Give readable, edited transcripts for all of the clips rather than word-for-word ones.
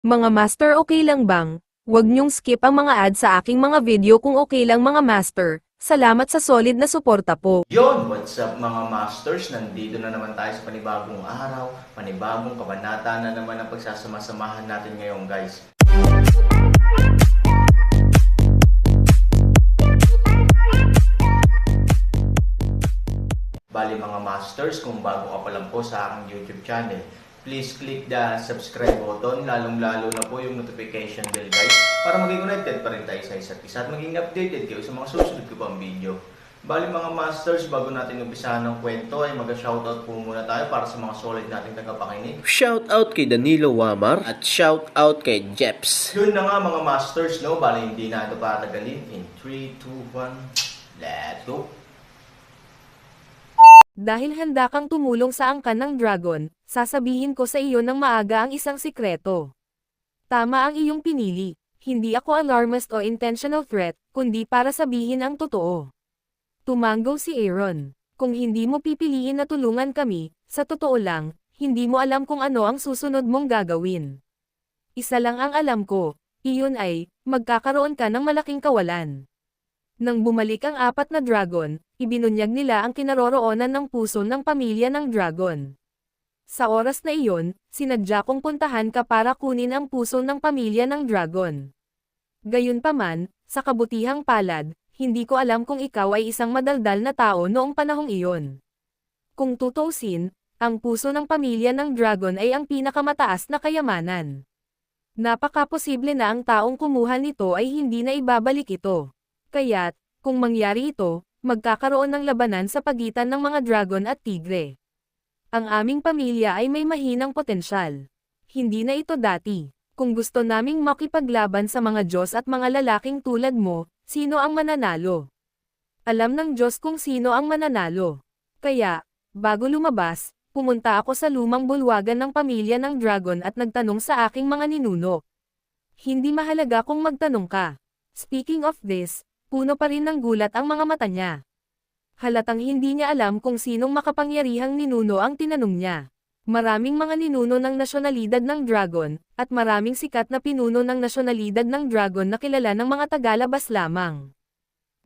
Mga master, okay lang bang? Huwag niyong skip ang mga ad sa aking mga video kung okay lang mga master. Salamat sa solid na suporta po. Yon, what's up mga masters? Nandito na naman tayo sa panibagong araw, panibagong kabanata na naman ang pagsasama-samahan natin ngayon guys. Bali mga masters, kung bago ka pa lang po sa aking YouTube channel, please click the subscribe button, lalong-lalo na po yung notification bell guys, para maging connected pa rin tayo sa isa't isa at maging updated kayo sa mga susunod ko pang video. Bali mga masters, bago natin umpisahan ng kwento ay mag-shoutout po muna tayo para sa mga solid nating tagapakinig. Shoutout kay Danilo Wamar at shoutout kay Jeps. Yun na nga mga masters, no? Bali hindi na ito patagalin. In 3, 2, 1, let's go! Dahil handa kang tumulong sa angkan ng dragon, sasabihin ko sa iyo ng maaga ang isang sikreto. Tama ang iyong pinili. Hindi ako alarmist o intentional threat, kundi para sabihin ang totoo. Tumanggo si Aaron. Kung hindi mo pipiliin na tulungan kami, sa totoo lang, hindi mo alam kung ano ang susunod mong gagawin. Isa lang ang alam ko, iyon ay, magkakaroon ka ng malaking kawalan. Nang bumalik ang apat na dragon, ibinunyag nila ang kinaroroonan ng puso ng pamilya ng dragon. Sa oras na iyon, sinadya kong puntahan ka para kunin ang puso ng pamilya ng dragon. Gayunpaman, sa kabutihang palad, hindi ko alam kung ikaw ay isang madaldal na tao noong panahong iyon. Kung tutuusin, ang puso ng pamilya ng dragon ay ang pinakamataas na kayamanan. Napakaposible na ang taong kumuha nito ay hindi na ibabalik ito. Kaya't, kung mangyari ito, magkakaroon ng labanan sa pagitan ng mga dragon at tigre. Ang aming pamilya ay may mahinang potensyal. Hindi na ito dati. Kung gusto naming makipaglaban sa mga Diyos at mga lalaking tulad mo, sino ang mananalo? Alam ng Diyos kung sino ang mananalo. Kaya, bago lumabas, pumunta ako sa lumang bulwagan ng pamilya ng dragon at nagtanong sa aking mga ninuno. Hindi mahalaga kung magtanong ka. Speaking of this, puno pa rin ng gulat ang mga mata niya. Halatang hindi niya alam kung sinong makapangyarihang ninuno ang tinanong niya. Maraming mga ninuno ng nasyonalidad ng dragon, at maraming sikat na pinuno ng nasyonalidad ng dragon na kilala ng mga tagalabas lamang.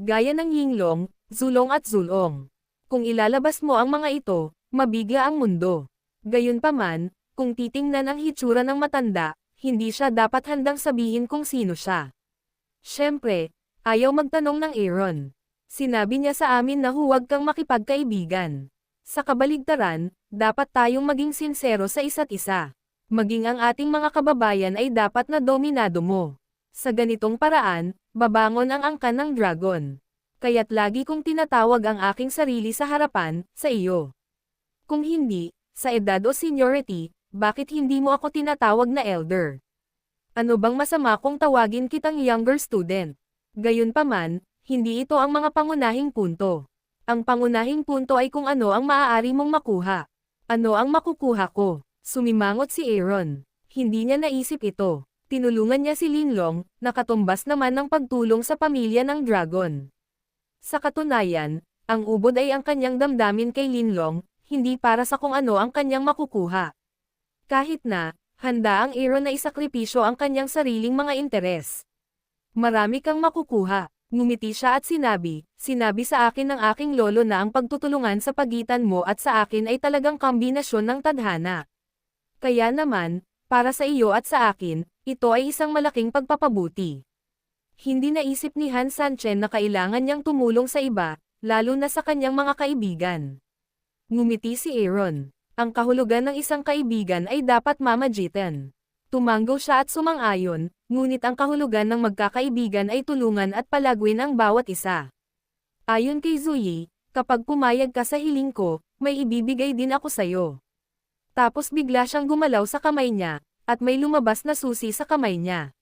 Gaya ng Yinglong, Zulong at Zulong. Kung ilalabas mo ang mga ito, mabigla ang mundo. Gayunpaman, kung titingnan ang hitsura ng matanda, hindi siya dapat handang sabihin kung sino siya. Siyempre, ayaw magtanong ng Aaron. Sinabi niya sa amin na huwag kang makipagkaibigan. Sa kabaligtaran, dapat tayong maging sinsero sa isa't isa. Maging ang ating mga kababayan ay dapat na dominado mo. Sa ganitong paraan, babangon ang angkan ng dragon. Kaya't lagi kong tinatawag ang aking sarili sa harapan, sa iyo. Kung hindi, sa edad o seniority, bakit hindi mo ako tinatawag na elder? Ano bang masama kung tawagin kitang younger student? Gayunpaman, hindi ito ang mga pangunahing punto. Ang pangunahing punto ay kung ano ang maaari mong makuha. Ano ang makukuha ko? Sumimangot si Aaron. Hindi niya naisip ito. Tinulungan niya si Linlong, na katumbas naman ng pagtulong sa pamilya ng dragon. Sa katunayan, ang ubod ay ang kanyang damdamin kay Linlong, hindi para sa kung ano ang kanyang makukuha. Kahit na, handa ang Aaron na isakripisyo ang kanyang sariling mga interes. Marami kang makukuha. Ngumiti siya at sinabi sa akin ng aking lolo na ang pagtutulungan sa pagitan mo at sa akin ay talagang kombinasyon ng tadhana. Kaya naman, para sa iyo at sa akin, ito ay isang malaking pagpapabuti. Hindi naisip ni Han Sanchen na kailangan niyang tumulong sa iba, lalo na sa kanyang mga kaibigan. Ngumiti si Aaron. Ang kahulugan ng isang kaibigan ay dapat mamagitan. Tumanggo siya at sumang-ayon, ngunit ang kahulugan ng magkakaibigan ay tulungan at palagwin ang bawat isa. Ayon kay Zuyi, kapag pumayag ka sa hiling ko, may ibibigay din ako sayo. Tapos bigla siyang gumalaw sa kamay niya, at may lumabas na susi sa kamay niya.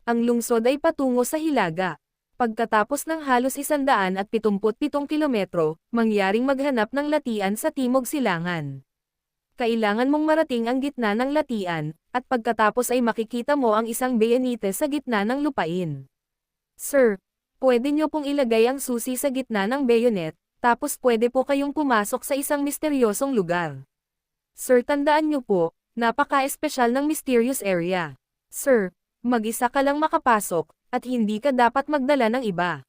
Ang lungsod ay patungo sa Hilaga. Pagkatapos ng halos 177 kilometro, mangyaring maghanap ng latian sa Timog Silangan. Kailangan mong marating ang gitna ng latian, at pagkatapos ay makikita mo ang isang bayonete sa gitna ng lupain. Sir, pwede niyo pong ilagay ang susi sa gitna ng bayonet, tapos pwede po kayong pumasok sa isang misteryosong lugar. Sir, tandaan niyo po, napaka-espesyal ng mysterious area. Sir, mag-isa ka lang makapasok, at hindi ka dapat magdala ng iba.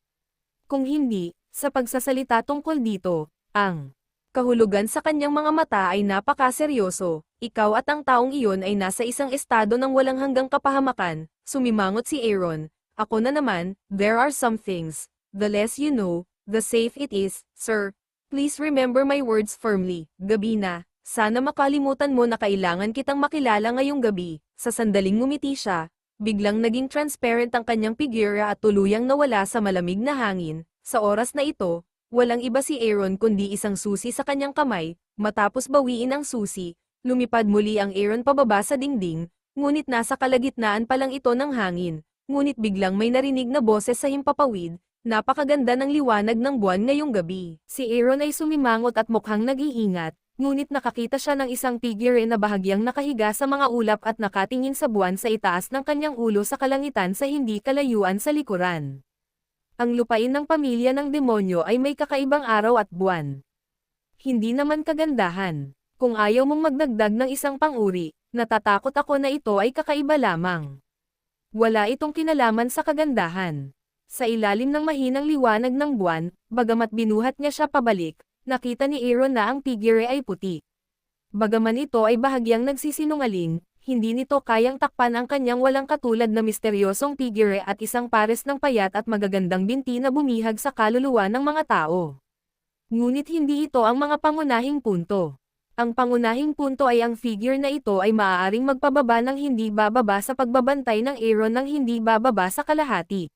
Kung hindi, sa pagsasalita tungkol dito, ang kahulugan sa kanyang mga mata ay napakaseryoso. Ikaw at ang taong iyon ay nasa isang estado ng walang hanggang kapahamakan, sumimangot si Aaron. Ako na naman, there are some things. The less you know, the safe it is, sir. Please remember my words firmly. Gabi na, sana makalimutan mo na kailangan kitang makilala ngayong gabi. Sa sandaling ngumiti siya, biglang naging transparent ang kanyang figura at tuluyang nawala sa malamig na hangin. Sa oras na ito, walang iba si Aaron kundi isang susi sa kanyang kamay. Matapos bawiin ang susi, lumipad muli ang Aaron pababa sa dingding, ngunit nasa kalagitnaan pa lang ito ng hangin. Ngunit biglang may narinig na boses sa himpapawid. Napakaganda ng liwanag ng buwan ngayong gabi. Si Aaron ay sumimangot at mukhang nag-iingat, ngunit nakakita siya ng isang figure na bahagyang nakahiga sa mga ulap at nakatingin sa buwan sa itaas ng kanyang ulo sa kalangitan sa hindi kalayuan sa likuran. Ang lupain ng pamilya ng demonyo ay may kakaibang araw at buwan. Hindi naman kagandahan. Kung ayaw mong magdagdag ng isang pang-uri, natatakot ako na ito ay kakaiba lamang. Wala itong kinalaman sa kagandahan. Sa ilalim ng mahinang liwanag ng buwan, bagamat binuhat niya siya pabalik, nakita ni Aaron na ang figure ay puti. Bagaman ito ay bahagyang nagsisinungaling, hindi nito kayang takpan ang kanyang walang katulad na misteryosong figure at isang pares ng payat at magagandang binti na bumihag sa kaluluwa ng mga tao. Ngunit hindi ito ang mga pangunahing punto. Ang pangunahing punto ay ang figure na ito ay maaaring magpababa ng hindi bababa sa pagbabantay ng Aaron ng hindi bababa sa kalahati.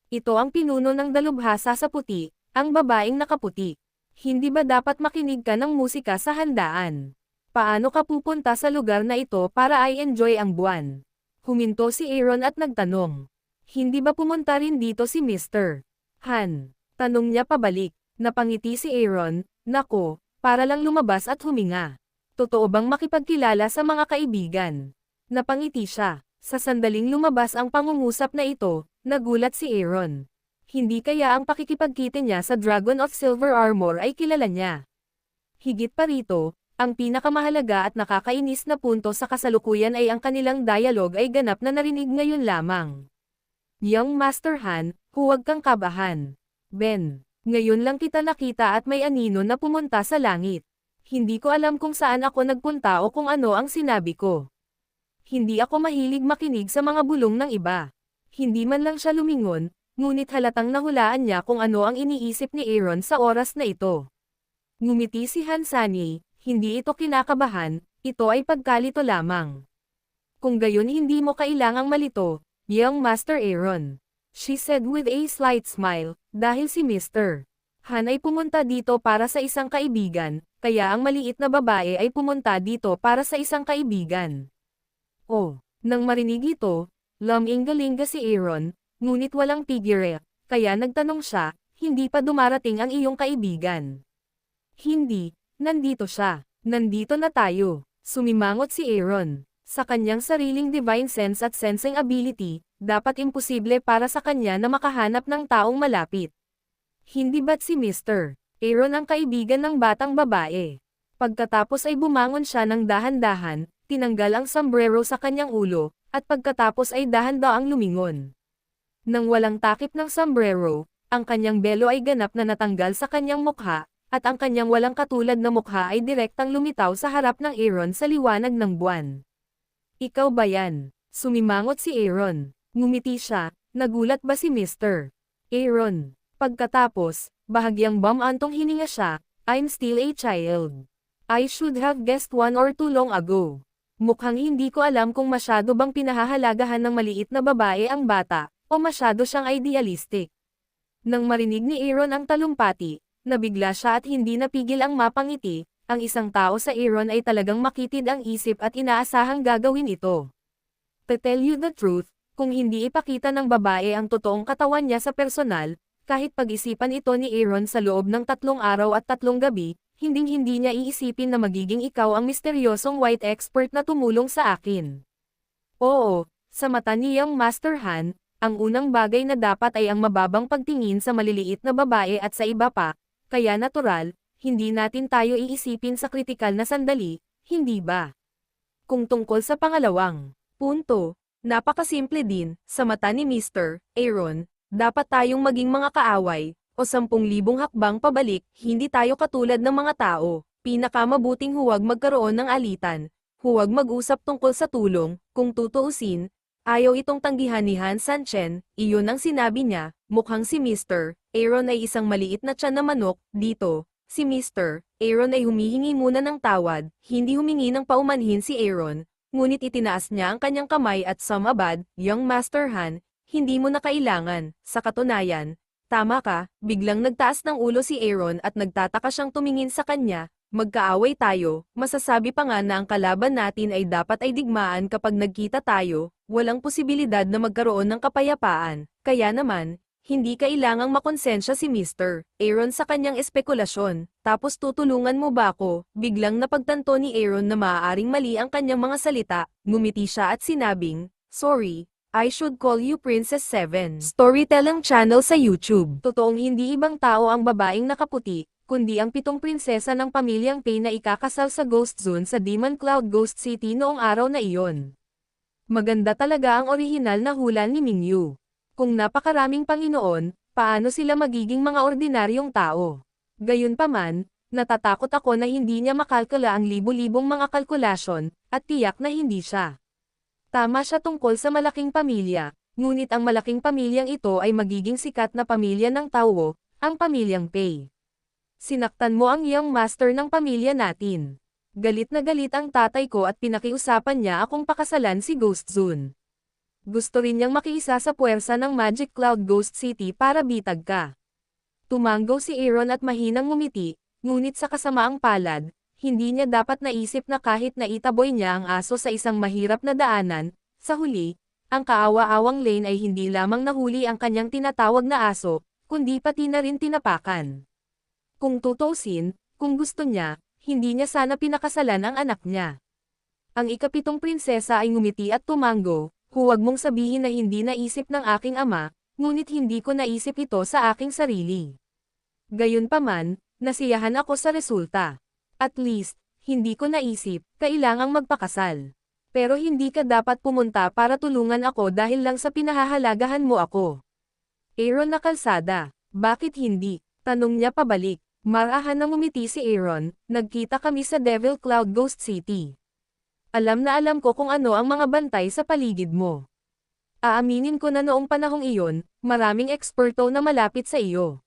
Ito ang pinuno ng dalubhasa sa puti, ang babaeng nakaputi. Hindi ba dapat makinig ka ng musika sa handaan? Paano ka pupunta sa lugar na ito para i-enjoy ang buwan? Huminto si Aaron at nagtanong. Hindi ba pumunta rin dito si Mr. Han? Tanong niya pabalik. Napangiti si Aaron, nako, para lang lumabas at huminga. Totoo bang makipagkilala sa mga kaibigan? Napangiti siya. Sa sandaling lumabas ang pangungusap na ito, nagulat si Aaron. Hindi kaya ang pakikipagkita niya sa Dragon of Silver Armor ay kilala niya. Higit pa rito, ang pinakamahalaga at nakakainis na punto sa kasalukuyan ay ang kanilang dialogue ay ganap na narinig ngayon lamang. Young Master Han, huwag kang kabahan. Ben, ngayon lang kita nakita at may anino na pumunta sa langit. Hindi ko alam kung saan ako nagpunta o kung ano ang sinabi ko. Hindi ako mahilig makinig sa mga bulong ng iba. Hindi man lang siya lumingon, ngunit halatang nahulaan niya kung ano ang iniisip ni Aaron sa oras na ito. Ngumiti si Han Sanyi, hindi ito kinakabahan, ito ay pagkalito lamang. Kung gayon hindi mo kailangang malito, young Master Aaron. She said with a slight smile, dahil si Mr. Han ay pumunta dito para sa isang kaibigan, kaya ang maliit na babae ay pumunta dito para sa isang kaibigan. Oh, nang marinig ito, luminggalinga si Aaron, ngunit walang figure, kaya nagtanong siya, hindi pa dumarating ang iyong kaibigan. Hindi, nandito siya, nandito na tayo, sumimangot si Aaron. Sa kanyang sariling divine sense at sensing ability, dapat imposible para sa kanya na makahanap ng taong malapit. Hindi ba't si Mr. Aaron ang kaibigan ng batang babae? Pagkatapos ay bumangon siya ng dahan-dahan, tinanggal ang sombrero sa kanyang ulo, at pagkatapos ay dahan-daang lumingon. Nang walang takip ng sombrero, ang kanyang belo ay ganap na natanggal sa kanyang mukha, at ang kanyang walang katulad na mukha ay direktang lumitaw sa harap ng Aaron sa liwanag ng buwan. Ikaw ba yan? Sumimangot si Aaron. Ngumiti siya, nagulat ba si Mr. Aaron? Pagkatapos, bahagyang bumantong hininga siya, I'm still a child. I should have guessed 1 or 2 long ago. Mukhang hindi ko alam kung masyado bang pinahahalagahan ng maliit na babae ang bata, o masyado siyang idealistic. Nang marinig ni Aaron ang talumpati, nabigla siya at hindi napigil ang mapangiti, ang isang tao sa Aaron ay talagang makitid ang isip at inaasahang gagawin ito. To tell you the truth, kung hindi ipakita ng babae ang totoong katawan niya sa personal, kahit pag-isipan ito ni Aaron sa loob ng 3 araw at 3 gabi, hinding-hindi niya iisipin na magiging ikaw ang misteryosong white expert na tumulong sa akin. Oo, sa mata niyang Master Han, ang unang bagay na dapat ay ang mababang pagtingin sa maliliit na babae at sa iba pa, kaya natural, hindi natin tayo iisipin sa kritikal na sandali, hindi ba? Kung tungkol sa pangalawang punto, Napakasimple din, sa mata ni Mr. Aaron, dapat tayong maging mga kaaway, o 10,000 hakbang pabalik, hindi tayo katulad ng mga tao. Pinakamabuting huwag magkaroon ng alitan, huwag mag-usap tungkol sa tulong, kung tutuusin, ayaw itong tanggihan ni Han Sanchen, iyon ang sinabi niya, mukhang si Mr. Aaron ay isang maliit na tiyan na manok, dito. Si Mr. Aaron ay humihingi muna ng tawad, hindi humingi ng paumanhin si Aaron, ngunit itinaas niya ang kanyang kamay at sumabad, young Master Han, hindi mo na kailangan, sa katunayan. Tama ka, biglang nagtaas ng ulo si Aaron at nagtataka siyang tumingin sa kanya, magkaaway tayo, masasabi pa nga na ang kalaban natin ay dapat ay digmaan kapag nagkita tayo, walang posibilidad na magkaroon ng kapayapaan, kaya naman, hindi kailangang makonsensya si Mr. Aaron sa kanyang espekulasyon, tapos tutulungan mo ba ako? Biglang napagtanto ni Aaron na maaaring mali ang kanyang mga salita, ngumiti siya at sinabing, sorry, I should call you Princess 7. Storytelling channel sa YouTube. Totoong hindi ibang tao ang babaeng nakaputi, kundi ang 7 prinsesa ng pamilyang Pei na ikakasal sa Ghost Zone sa Demon Cloud Ghost City noong araw na iyon. Maganda talaga ang orihinal na hula ni Mingyu. Kung napakaraming Panginoon, paano sila magiging mga ordinaryong tao? Gayunpaman, natatakot ako na hindi niya makalkula ang libu-libong mga kalkulasyon, at tiyak na hindi siya. Tama siya tungkol sa malaking pamilya, ngunit ang malaking pamilyang ito ay magiging sikat na pamilya ng Tao, ang pamilyang Pei. Sinaktan mo ang young master ng pamilya natin. Galit na galit ang tatay ko at pinakiusapan niya akong pakasalan si Ghost Zone. Gusto rin niyang makiisa sa puwersa ng Magic Cloud Ghost City para bitag ka. Tumanggo si Aaron at mahinang ngumiti, ngunit sa kasamaang palad, hindi niya dapat naisip na kahit naitaboy niya ang aso sa isang mahirap na daanan, sa huli, ang kaawa-awang Lane ay hindi lamang nahuli ang kanyang tinatawag na aso, kundi pati na rin tinapakan. Kung tutuusin, kung gusto niya, hindi niya sana pinakasalan ang anak niya. Ang ika-7 prinsesa ay ngumiti at tumanggo, huwag mong sabihin na hindi naisip ng aking ama, ngunit hindi ko naisip ito sa aking sarili. Gayunpaman, nasiyahan ako sa resulta. At least, hindi ko naisip, kailangang magpakasal. Pero hindi ka dapat pumunta para tulungan ako dahil lang sa pinahahalagahan mo ako. Aaron na kalsada, bakit hindi? Tanong niya pabalik. Marahan na ngumiti si Aaron, nagkita kami sa Devil Cloud Ghost City. Alam na alam ko kung ano ang mga bantay sa paligid mo. Aaminin ko na noong panahong iyon, maraming eksperto na malapit sa iyo.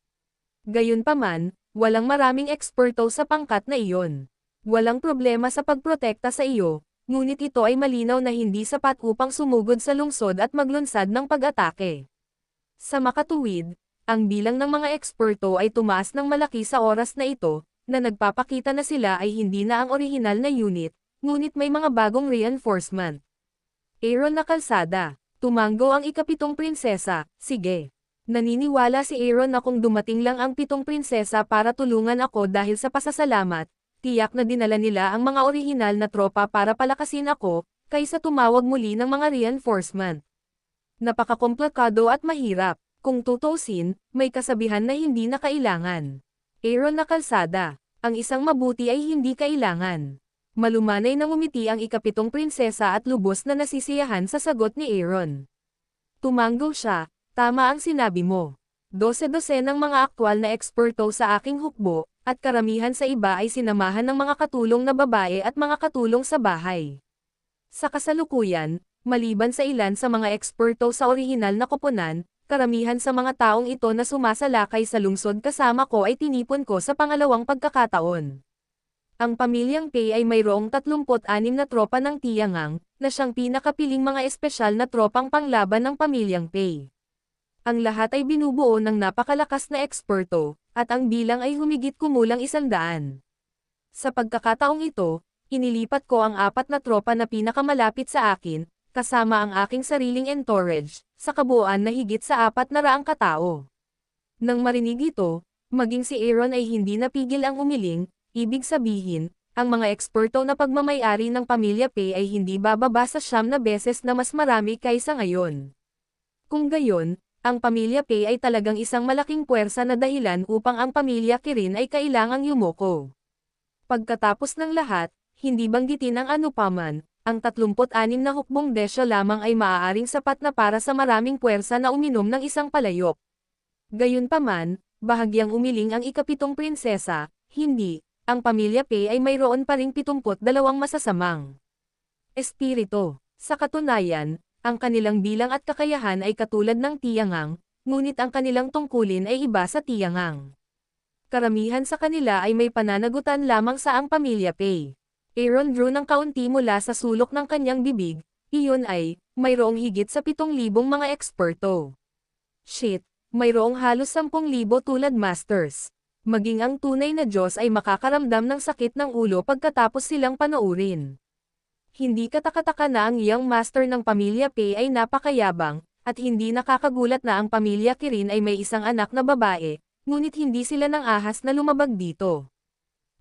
Gayunpaman, walang maraming eksperto sa pangkat na iyon. Walang problema sa pagprotekta sa iyo, ngunit ito ay malinaw na hindi sapat upang sumugod sa lungsod at maglunsad ng pag-atake. Sa makatuwid, ang bilang ng mga eksperto ay tumaas ng malaki sa oras na ito, na nagpapakita na sila ay hindi na ang orihinal na unit, ngunit may mga bagong reinforcement. Aaron na kalsada, tumanggo ang ika-7 prinsesa, sige. Naniniwala si Aaron na kung dumating lang ang 7 prinsesa para tulungan ako dahil sa pasasalamat, tiyak na dinala nila ang mga orihinal na tropa para palakasin ako, kaysa tumawag muli ng mga reinforcement. Napakakomplikado at mahirap. Kung tutuusin, may kasabihan na hindi na kailangan. Aaron na kalsada, ang isang mabuti ay hindi kailangan. Malumanay na ngumiti ang ika-7 prinsesa at lubos na nasisiyahan sa sagot ni Aaron. Tumanggo siya, tama ang sinabi mo. 12 ng mga aktwal na eksperto sa aking hukbo, at karamihan sa iba ay sinamahan ng mga katulong na babae at mga katulong sa bahay. Sa kasalukuyan, maliban sa ilan sa mga eksperto sa orihinal na koponan, karamihan sa mga taong ito na sumasalakay sa lungsod kasama ko ay tinipon ko sa pangalawang pagkakataon. Ang pamilyang Pei ay mayroong 36 na tropa ng Tiangang, na siyang pinakapiling mga espesyal na tropang panglaban ng pamilyang Pei. Ang lahat ay binubuo ng napakalakas na eksperto, at ang bilang ay humigit kumulang 100. Sa pagkakataong ito, inilipat ko ang 4 na tropa na pinakamalapit sa akin, kasama ang aking sariling entourage, sa kabuuan na higit sa 400 katao. Nang marinig ito, maging si Aaron ay hindi napigil ang umiling, ibig sabihin, ang mga eksperto na pagmamay-ari ng pamilya Pei ay hindi bababa sa 9 beses na mas marami kaysa ngayon. Kung gayon, ang pamilya Pei ay talagang isang malaking puwersa na dahilan upang ang pamilya Kirin ay kailangang yumuko. Pagkatapos ng lahat, hindi banggitin ang anupaman, Ang 36 na hukbong desyo lamang ay maaaring sapat na para sa maraming puwersa na uminom ng isang palayok. Gayunpaman, bahagyang umiling ang ikapitong prinsesa, hindi, ang pamilya Pei ay mayroon pa ring 72 masasamang espiritu. Sa katunayan, ang kanilang bilang at kakayahan ay katulad ng Tiangang, ngunit ang kanilang tungkulin ay iba sa Tiangang. Karamihan sa kanila ay may pananagutan lamang sa ang pamilya Pei. Aaron drew ng kaunti mula sa sulok ng kanyang bibig, iyon ay, mayroong higit sa 7,000 mga eksperto. Shit, mayroong halos 10,000 tulad masters. Maging ang tunay na Diyos ay makakaramdam ng sakit ng ulo pagkatapos silang panoorin. Hindi katakataka na ang young master ng pamilya Pei ay napakayabang, at hindi nakakagulat na ang pamilya Kirin ay may isang anak na babae, ngunit hindi sila nang ahas na lumabag dito.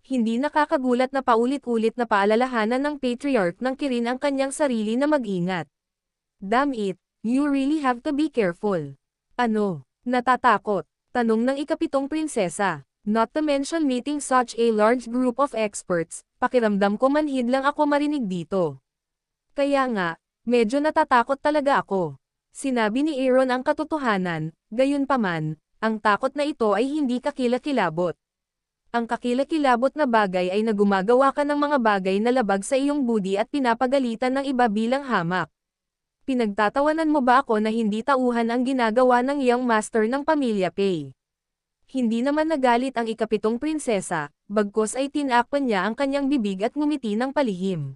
Hindi nakakagulat na paulit-ulit na paalalahanan ng patriarch ng Kirin ang kanyang sarili na mag-ingat. Damn it, you really have to be careful. Ano? Natatakot? Tanong ng ikapitong prinsesa. Not to mention meeting such a large group of experts, pakiramdam ko manhid lang ako marinig dito. Kaya nga, medyo natatakot talaga ako. Sinabi ni Aaron ang katotohanan, gayunpaman, ang takot na ito ay hindi kakilakilabot. Ang kakilakilabot na bagay ay na gumagawa ka ng mga bagay na labag sa iyong budi at pinapagalitan ng iba bilang hamak. Pinagtatawanan mo ba ako na hindi tauhan ang ginagawa ng young master ng pamilya Pei? Hindi naman nagalit ang ikapitong prinsesa, bagkus ay tinakpan niya ang kanyang bibig at ngumiti ng palihim.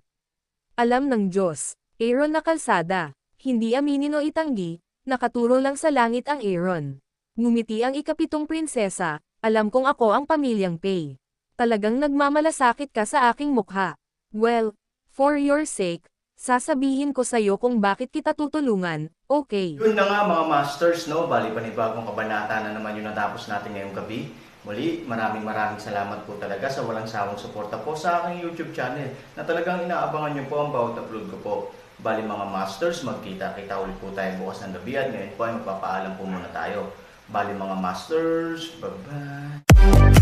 Alam ng Diyos, Aaron na kalsada, hindi aminin o itanggi, nakaturo lang sa langit ang Aaron. Ngumiti ang ikapitong prinsesa, alam kong ako ang pamilyang Pei. Talagang nagmamalasakit ka sa aking mukha. Well, for your sake, sasabihin ko sa'yo kung bakit kita tutulungan, okay? Yun na nga mga masters, no? Bali panibagong kabanata na naman yung natapos natin ngayong gabi. Muli, maraming salamat po talaga sa walang sawang suporta po sa aking YouTube channel na talagang inaabangan nyo po ang bawat upload ko po. Bali mga masters, magkita-kita ulit po tayo bukas ng gabi at ngayon po ay magpapaalam po muna tayo. Bali mga masters, bye-bye!